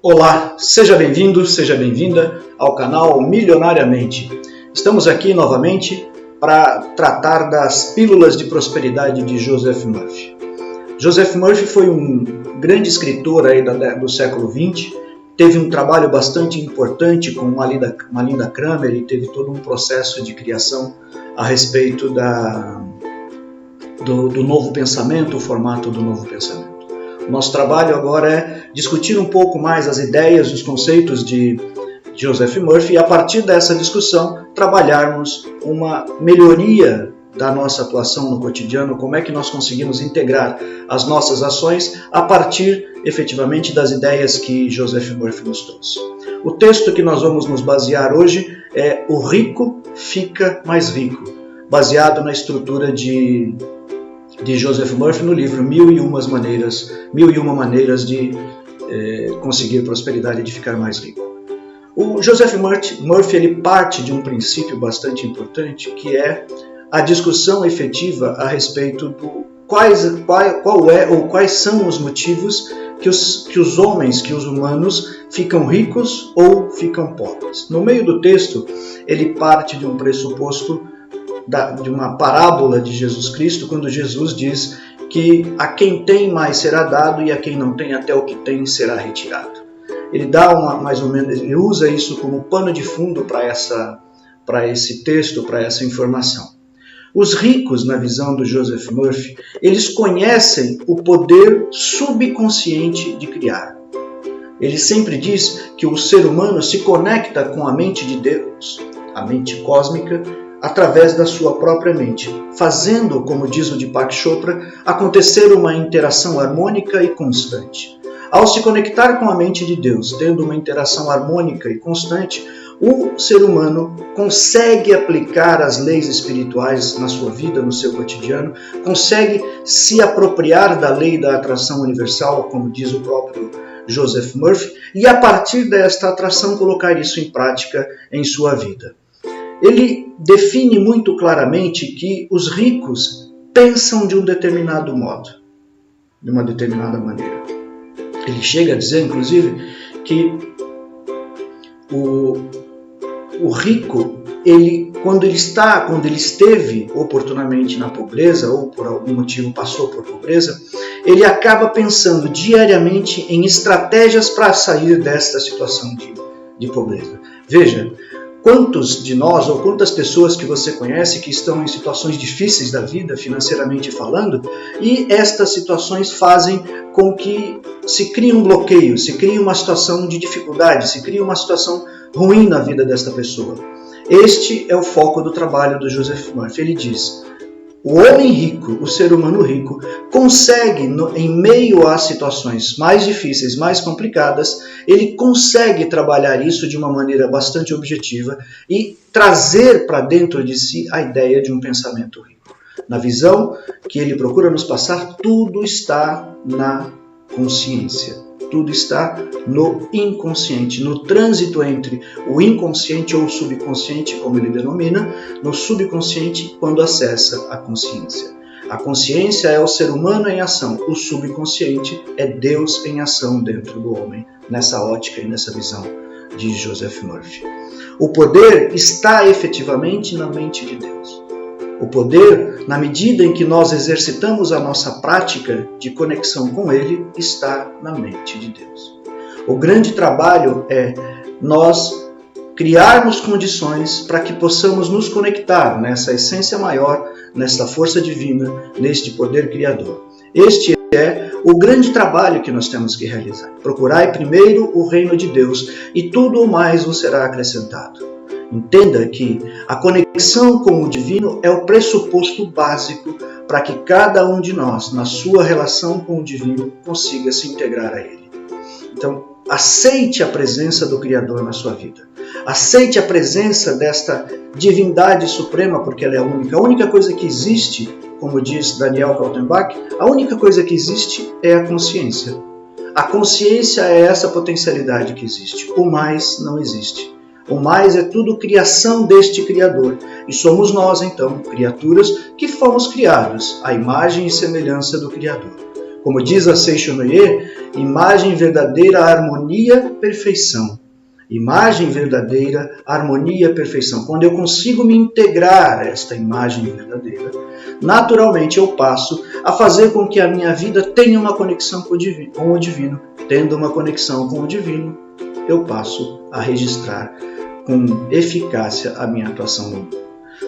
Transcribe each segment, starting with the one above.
Olá, seja bem-vindo, seja bem-vinda ao canal Milionariamente. Estamos aqui novamente para tratar das pílulas de prosperidade de Joseph Murphy. Joseph Murphy foi um grande escritor aí do século XX, teve um trabalho bastante importante com Malinda Kramer e teve todo um processo de criação a respeito do novo pensamento, o formato do novo pensamento. O nosso trabalho agora é discutir um pouco mais as ideias, os conceitos de Joseph Murphy e a partir dessa discussão trabalharmos uma melhoria da nossa atuação no cotidiano, como é que nós conseguimos integrar as nossas ações a partir efetivamente das ideias que Joseph Murphy nos trouxe. O texto que nós vamos nos basear hoje é O Rico Fica Mais Rico, baseado na estrutura de Joseph Murphy no livro Mil e Uma Maneiras de Conseguir Prosperidade e de Ficar Mais Rico. O Joseph Murphy ele parte de um princípio bastante importante, que é a discussão efetiva a respeito do quais são os motivos que os homens, que os humanos ficam ricos ou ficam pobres. No meio do texto, ele parte de um pressuposto de uma parábola de Jesus Cristo, quando Jesus diz que a quem tem mais será dado e a quem não tem até o que tem será retirado. Ele dá ele usa isso como pano de fundo para esse texto, para essa informação. Os ricos, na visão do Joseph Murphy, eles conhecem o poder subconsciente de criar. Ele sempre diz que o ser humano se conecta com a mente de Deus, a mente cósmica, através da sua própria mente, fazendo, como diz o Deepak Chopra, acontecer uma interação harmônica e constante. Ao se conectar com a mente de Deus, tendo uma interação harmônica e constante, o ser humano consegue aplicar as leis espirituais na sua vida, no seu cotidiano, consegue se apropriar da lei da atração universal, como diz o próprio Joseph Murphy, e a partir desta atração colocar isso em prática em sua vida. Ele define muito claramente que os ricos pensam de um determinado modo, de uma determinada maneira. Ele chega a dizer, inclusive, que o rico, quando ele esteve oportunamente na pobreza ou por algum motivo passou por pobreza, ele acaba pensando diariamente em estratégias para sair desta situação de pobreza. Veja, quantos de nós ou quantas pessoas que você conhece que estão em situações difíceis da vida, financeiramente falando, e estas situações fazem com que se crie um bloqueio, se crie uma situação de dificuldade, se crie uma situação ruim na vida desta pessoa. Este é o foco do trabalho do Joseph Murphy. Ele diz: o homem rico, o ser humano rico, consegue, em meio a situações mais difíceis, mais complicadas, ele consegue trabalhar isso de uma maneira bastante objetiva e trazer para dentro de si a ideia de um pensamento rico. Na visão que ele procura nos passar, tudo está na consciência. Tudo está no inconsciente, no trânsito entre o inconsciente ou o subconsciente, como ele denomina, no subconsciente quando acessa a consciência. A consciência é o ser humano em ação, o subconsciente é Deus em ação dentro do homem, nessa ótica e nessa visão de Joseph Murphy. O poder está efetivamente na mente de Deus. O poder, na medida em que nós exercitamos a nossa prática de conexão com Ele, está na mente de Deus. O grande trabalho é nós criarmos condições para que possamos nos conectar nessa essência maior, nesta força divina, neste poder criador. Este é o grande trabalho que nós temos que realizar. Procurai primeiro o reino de Deus e tudo o mais vos será acrescentado. Entenda que a conexão com o divino é o pressuposto básico para que cada um de nós, na sua relação com o divino, consiga se integrar a ele. Então, aceite a presença do Criador na sua vida. Aceite a presença desta divindade suprema, porque ela é a única. A única coisa que existe, como diz Daniel Kaltenbach, a única coisa que existe é a consciência. A consciência é essa potencialidade que existe. O mais não existe. O mais é tudo criação deste Criador. E somos nós, então, criaturas que fomos criados à imagem e semelhança do Criador. Como diz a Seixonoye, imagem verdadeira, harmonia, perfeição. Imagem verdadeira, harmonia, perfeição. Quando eu consigo me integrar a esta imagem verdadeira, naturalmente eu passo a fazer com que a minha vida tenha uma conexão com o divino. Tendo uma conexão com o divino, eu passo a registrar com eficácia a minha atuação no mundo.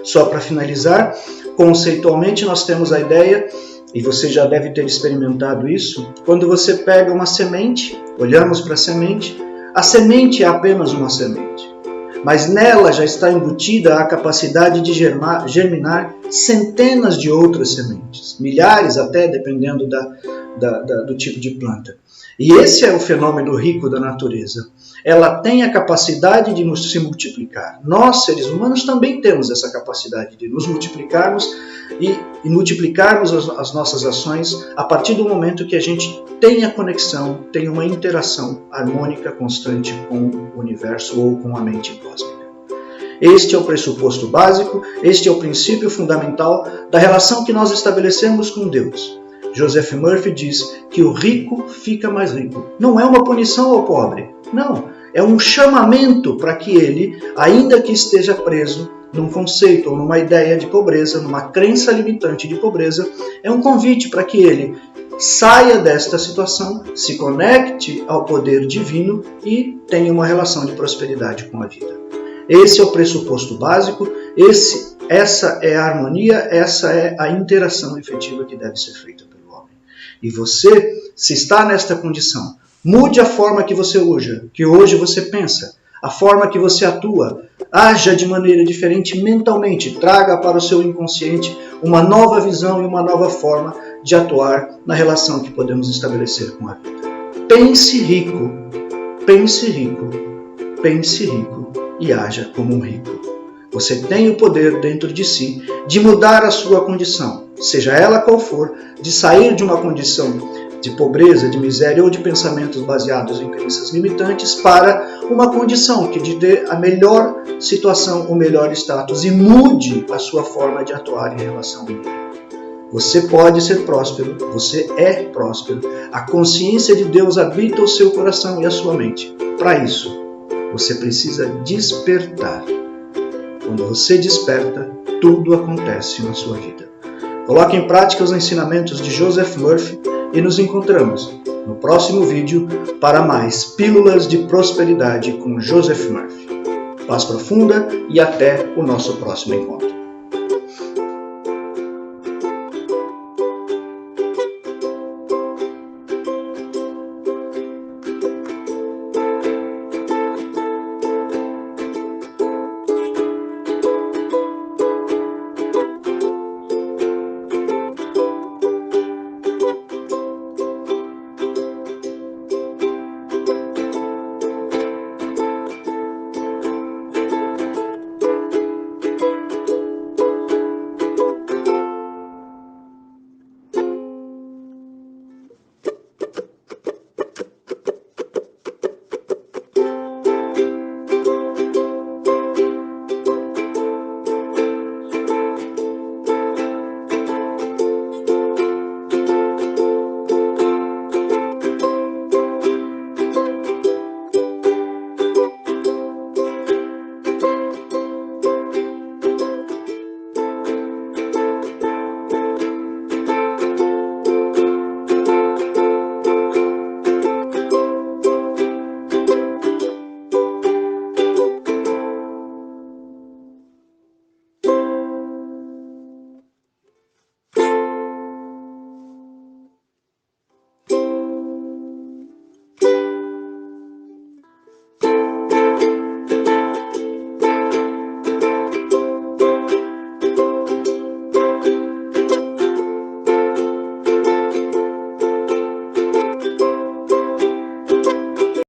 Só para finalizar, conceitualmente nós temos a ideia, e você já deve ter experimentado isso, quando você pega uma semente, olhamos para a semente é apenas uma semente, mas nela já está embutida a capacidade de germinar centenas de outras sementes, milhares até, dependendo do tipo de planta. E esse é o fenômeno rico da natureza. Ela tem a capacidade de se multiplicar. Nós, seres humanos, também temos essa capacidade de nos multiplicarmos e multiplicarmos as nossas ações a partir do momento que a gente tenha conexão, tenha uma interação harmônica constante com o universo ou com a mente cósmica. Este é o pressuposto básico, este é o princípio fundamental da relação que nós estabelecemos com Deus. Joseph Murphy diz que o rico fica mais rico. Não é uma punição ao pobre, não. É um chamamento para que ele, ainda que esteja preso num conceito ou numa ideia de pobreza, numa crença limitante de pobreza, é um convite para que ele saia desta situação, se conecte ao poder divino e tenha uma relação de prosperidade com a vida. Esse é o pressuposto básico, essa é a harmonia, essa é a interação efetiva que deve ser feita pelo homem. E você, se está nesta condição, mude a forma que você hoje você pensa, a forma que você atua, haja de maneira diferente mentalmente, traga para o seu inconsciente uma nova visão e uma nova forma de atuar na relação que podemos estabelecer com a vida. Pense rico, pense rico, pense rico e haja como um rico. Você tem o poder dentro de si de mudar a sua condição, seja ela qual for, de sair de uma condição de pobreza, de miséria ou de pensamentos baseados em crenças limitantes para uma condição que lhe dê a melhor situação, o melhor status e mude a sua forma de atuar em relação a ele. Você pode ser próspero, você é próspero. A consciência de Deus habita o seu coração e a sua mente. Para isso, você precisa despertar. Quando você desperta, tudo acontece na sua vida. Coloque em prática os ensinamentos de Joseph Murphy e nos encontramos no próximo vídeo para mais Pílulas de Prosperidade com Joseph Murphy. Paz profunda e até o nosso próximo encontro.